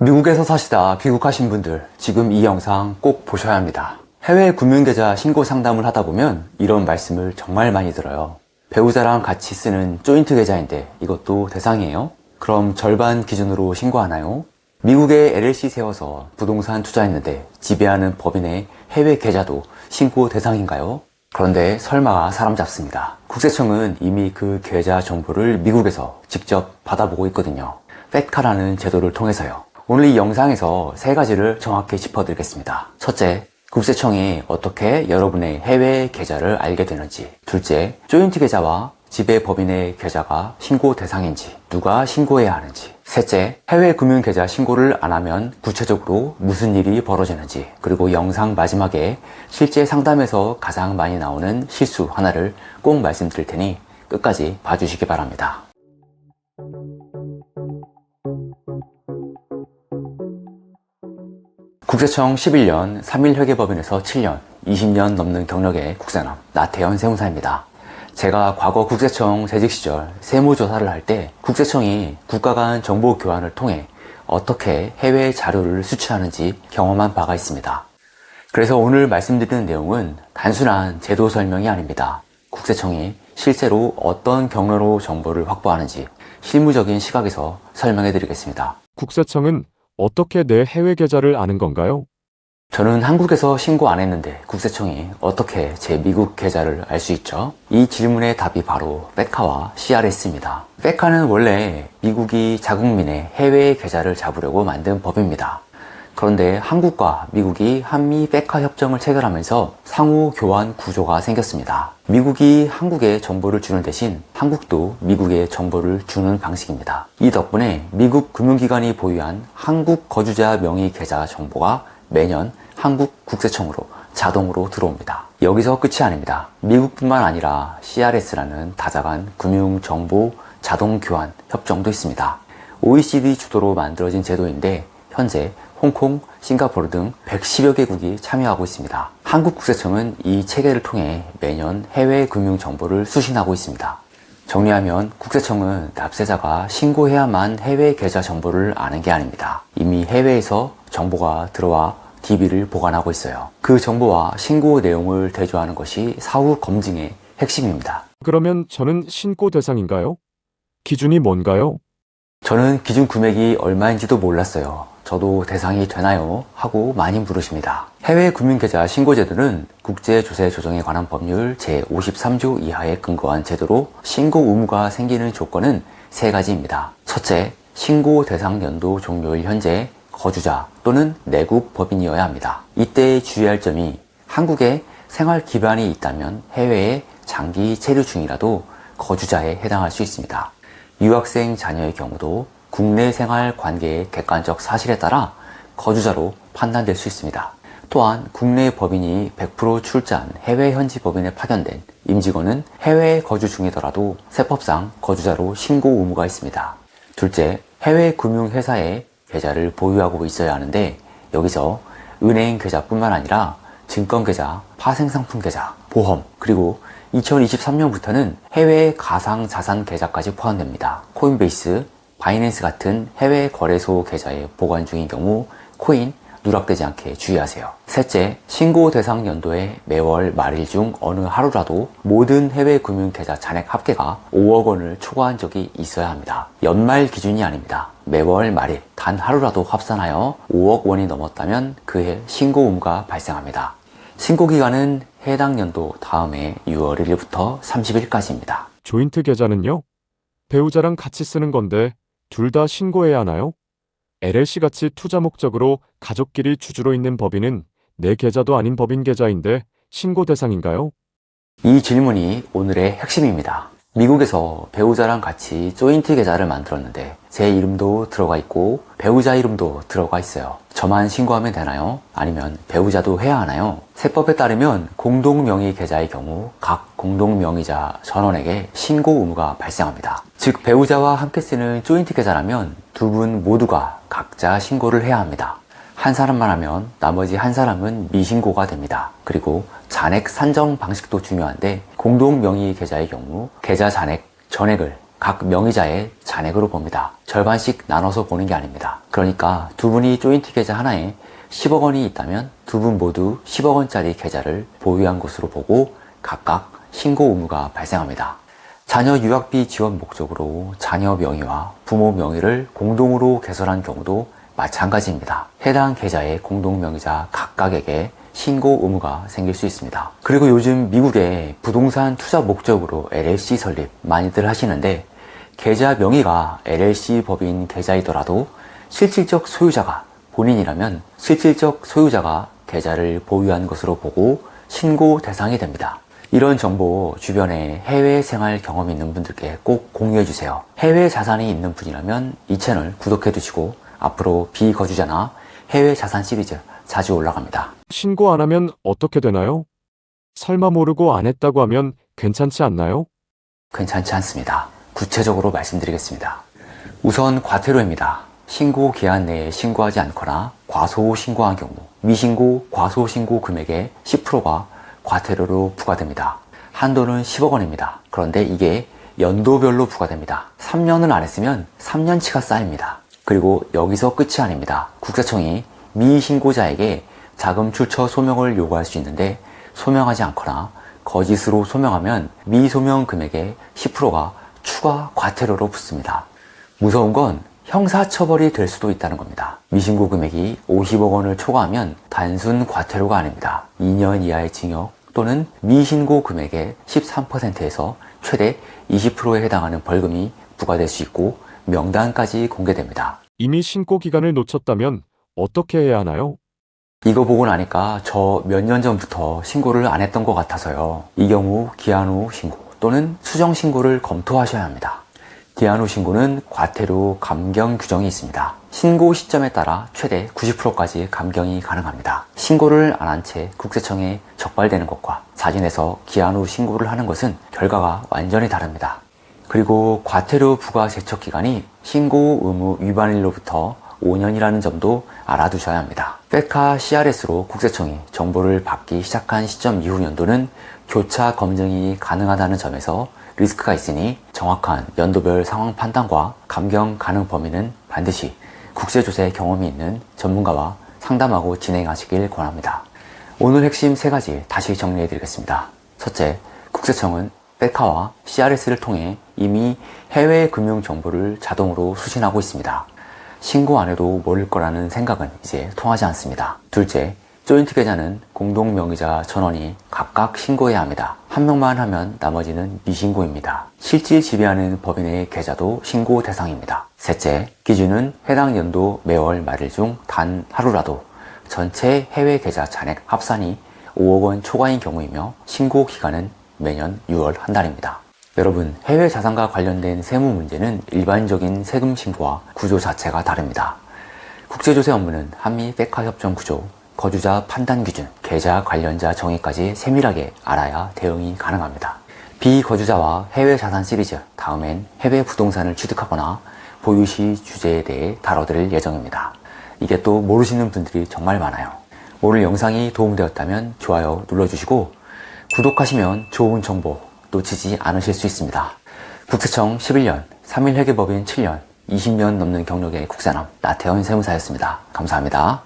미국에서 사시다 귀국하신 분들, 지금 이 영상 꼭 보셔야 합니다. 해외 금융계좌 신고 상담을 하다 보면 이런 말씀을 정말 많이 들어요. 배우자랑 같이 쓰는 조인트 계좌인데 이것도 대상이에요? 그럼 절반 기준으로 신고하나요? 미국에 LLC 세워서 부동산 투자했는데 지배하는 법인의 해외 계좌도 신고 대상인가요? 그런데 설마 사람 잡습니다. 국세청은 이미 그 계좌 정보를 미국에서 직접 받아보고 있거든요. FATCA라는 제도를 통해서요. 오늘 이 영상에서 세 가지를 정확히 짚어드리겠습니다. 첫째, 국세청이 어떻게 여러분의 해외 계좌를 알게 되는지. 둘째, 조인트 계좌와 지배 법인의 계좌가 신고 대상인지, 누가 신고해야 하는지. 셋째, 해외 금융 계좌 신고를 안 하면 구체적으로 무슨 일이 벌어지는지. 그리고 영상 마지막에 실제 상담에서 가장 많이 나오는 실수 하나를 꼭 말씀드릴 테니 끝까지 봐주시기 바랍니다. 국세청 11년, 3일회계법인에서 7년, 20년 넘는 경력의 국세남 나태현 세무사입니다. 제가 과거 국세청 재직 시절 세무조사를 할 때 국세청이 국가 간 정보 교환을 통해 어떻게 해외 자료를 수취하는지 경험한 바가 있습니다. 그래서 오늘 말씀드리는 내용은 단순한 제도 설명이 아닙니다. 국세청이 실제로 어떤 경로로 정보를 확보하는지 실무적인 시각에서 설명해 드리겠습니다. 국세청은 어떻게 내 해외 계좌를 아는 건가요? 저는 한국에서 신고 안 했는데 국세청이 어떻게 제 미국 계좌를 알 수 있죠? 이 질문의 답이 바로 FATCA와 CRS입니다. FATCA는 원래 미국이 자국민의 해외 계좌를 잡으려고 만든 법입니다. 그런데 한국과 미국이 한미 FATCA 협정을 체결하면서 상호 교환 구조가 생겼습니다. 미국이 한국에 정보를 주는 대신 한국도 미국에 정보를 주는 방식입니다. 이 덕분에 미국 금융기관이 보유한 한국 거주자 명의 계좌 정보가 매년 한국 국세청으로 자동으로 들어옵니다. 여기서 끝이 아닙니다. 미국뿐만 아니라 CRS라는 다자간 금융정보 자동교환 협정도 있습니다. OECD 주도로 만들어진 제도인데 현재 홍콩, 싱가포르 등 110여 개국이 참여하고 있습니다. 한국 국세청은 이 체계를 통해 매년 해외 금융 정보를 수신하고 있습니다. 정리하면 국세청은 납세자가 신고해야만 해외 계좌 정보를 아는 게 아닙니다. 이미 해외에서 정보가 들어와 DB를 보관하고 있어요. 그 정보와 신고 내용을 대조하는 것이 사후 검증의 핵심입니다. 그러면 저는 신고 대상인가요? 기준이 뭔가요? 저는 기준 금액이 얼마인지도 몰랐어요. 저도 대상이 되나요? 하고 많이 물으십니다. 해외 금융계좌 신고제도는 국제조세 조정에 관한 법률 제53조 이하에 근거한 제도로 신고 의무가 생기는 조건은 세 가지입니다. 첫째, 신고 대상 연도 종료일 현재 거주자 또는 내국 법인이어야 합니다. 이때 주의할 점이 한국에 생활 기반이 있다면 해외에 장기 체류 중이라도 거주자에 해당할 수 있습니다. 유학생 자녀의 경우도 국내 생활 관계의 객관적 사실에 따라 거주자로 판단될 수 있습니다. 또한 국내 법인이 100% 출자한 해외 현지 법인에 파견된 임직원은 해외에 거주 중이더라도 세법상 거주자로 신고 의무가 있습니다. 둘째, 해외 금융회사에 계좌를 보유하고 있어야 하는데 여기서 은행 계좌뿐만 아니라 증권계좌, 파생상품 계좌, 보험, 그리고 2023년부터는 해외 가상자산 계좌까지 포함됩니다. 코인베이스, 바이낸스 같은 해외 거래소 계좌에 보관 중인 경우 코인 누락되지 않게 주의하세요. 셋째, 신고 대상 연도의 매월 말일 중 어느 하루라도 모든 해외 금융 계좌 잔액 합계가 5억 원을 초과한 적이 있어야 합니다. 연말 기준이 아닙니다. 매월 말일 단 하루라도 합산하여 5억 원이 넘었다면 그해 신고 의무가 발생합니다. 신고 기간은 해당 연도 다음해 6월 1일부터 30일까지입니다. 조인트 계좌는요? 배우자랑 같이 쓰는 건데 둘 다 신고해야 하나요? LLC같이 투자 목적으로 가족끼리 주주로 있는 법인은 내 계좌도 아닌 법인 계좌인데 신고 대상인가요? 이 질문이 오늘의 핵심입니다. 미국에서 배우자랑 같이 조인트 계좌를 만들었는데 제 이름도 들어가 있고 배우자 이름도 들어가 있어요. 저만 신고하면 되나요? 아니면 배우자도 해야 하나요? 세법에 따르면 공동명의 계좌의 경우 각 공동명의자 전원에게 신고 의무가 발생합니다. 즉 배우자와 함께 쓰는 조인트 계좌라면 두 분 모두가 각자 신고를 해야 합니다. 한 사람만 하면 나머지 한 사람은 미신고가 됩니다. 그리고 잔액 산정 방식도 중요한데 공동명의 계좌의 경우 계좌 잔액 전액을 각 명의자의 잔액으로 봅니다. 절반씩 나눠서 보는 게 아닙니다. 그러니까 두 분이 조인트 계좌 하나에 10억 원이 있다면 두 분 모두 10억 원짜리 계좌를 보유한 것으로 보고 각각 신고 의무가 발생합니다. 자녀 유학비 지원 목적으로 자녀 명의와 부모 명의를 공동으로 개설한 경우도 마찬가지입니다. 해당 계좌의 공동 명의자 각각에게 신고 의무가 생길 수 있습니다. 그리고 요즘 미국에 부동산 투자 목적으로 LLC 설립 많이들 하시는데 계좌 명의가 LLC 법인 계좌이더라도 실질적 소유자가 본인이라면 실질적 소유자가 계좌를 보유한 것으로 보고 신고 대상이 됩니다. 이런 정보 주변에 해외 생활 경험이 있는 분들께 꼭 공유해 주세요. 해외 자산이 있는 분이라면 이 채널 구독해 두시고 앞으로 비거주자나 해외 자산 시리즈 자주 올라갑니다. 신고 안 하면 어떻게 되나요? 설마 모르고 안 했다고 하면 괜찮지 않나요? 괜찮지 않습니다. 구체적으로 말씀드리겠습니다. 우선 과태료입니다. 신고 기한 내에 신고하지 않거나 과소 신고한 경우 미신고 과소 신고 금액의 10%가 과태료로 부과됩니다. 한도는 10억 원입니다. 그런데 이게 연도별로 부과됩니다. 3년을 안 했으면 3년치가 쌓입니다. 그리고 여기서 끝이 아닙니다. 국세청이 미신고자에게 자금 출처 소명을 요구할 수 있는데 소명하지 않거나 거짓으로 소명하면 미소명 금액의 10%가 추가 과태료로 붙습니다. 무서운 건 형사처벌이 될 수도 있다는 겁니다. 미신고 금액이 50억 원을 초과하면 단순 과태료가 아닙니다. 2년 이하의 징역 또는 미신고 금액의 13%에서 최대 20%에 해당하는 벌금이 부과될 수 있고 명단까지 공개됩니다. 이미 신고 기간을 놓쳤다면 어떻게 해야 하나요? 이거 보고 나니까 저 몇 년 전부터 신고를 안 했던 것 같아서요. 이 경우 기한 후 신고 또는 수정 신고를 검토하셔야 합니다. 기한 후 신고는 과태료 감경 규정이 있습니다. 신고 시점에 따라 최대 90%까지 감경이 가능합니다. 신고를 안 한 채 국세청에 적발되는 것과 자진해서 기한 후 신고를 하는 것은 결과가 완전히 다릅니다. 그리고 과태료 부과 제척 기간이 신고 의무 위반일로부터 5년이라는 점도 알아두셔야 합니다. 페카 CRS로 국세청이 정보를 받기 시작한 시점 이후 연도는 교차 검증이 가능하다는 점에서 리스크가 있으니 정확한 연도별 상황 판단과 감경 가능 범위는 반드시 국세조세 경험이 있는 전문가와 상담하고 진행하시길 권합니다. 오늘 핵심 3가지 다시 정리해드리겠습니다. 첫째, 국세청은 페카와 CRS를 통해 이미 해외 금융 정보를 자동으로 수신하고 있습니다. 신고 안 해도 모를 거라는 생각은 이제 통하지 않습니다. 둘째, 조인트 계좌는 공동 명의자 전원이 각각 신고해야 합니다. 한 명만 하면 나머지는 미신고입니다. 실질 지배하는 법인의 계좌도 신고 대상입니다. 셋째, 기준은 해당 연도 매월 말일 중 단 하루라도 전체 해외 계좌 잔액 합산이 5억 원 초과인 경우이며 신고 기간은 매년 6월 한 달입니다. 여러분, 해외 자산과 관련된 세무 문제는 일반적인 세금 신고와 구조 자체가 다릅니다. 국제조세 업무는 한미 페카 협정 구조, 거주자 판단 기준, 계좌 관련자 정의까지 세밀하게 알아야 대응이 가능합니다. 비거주자와 해외 자산 시리즈, 다음엔 해외 부동산을 취득하거나 보유시 주제에 대해 다뤄드릴 예정입니다. 이게 또 모르시는 분들이 정말 많아요. 오늘 영상이 도움되었다면 좋아요 눌러주시고 구독하시면 좋은 정보 놓치지 않으실 수 있습니다. 국세청 11년, 3일 회계법인 7년, 20년 넘는 경력의 국세남 나태현 세무사였습니다. 감사합니다.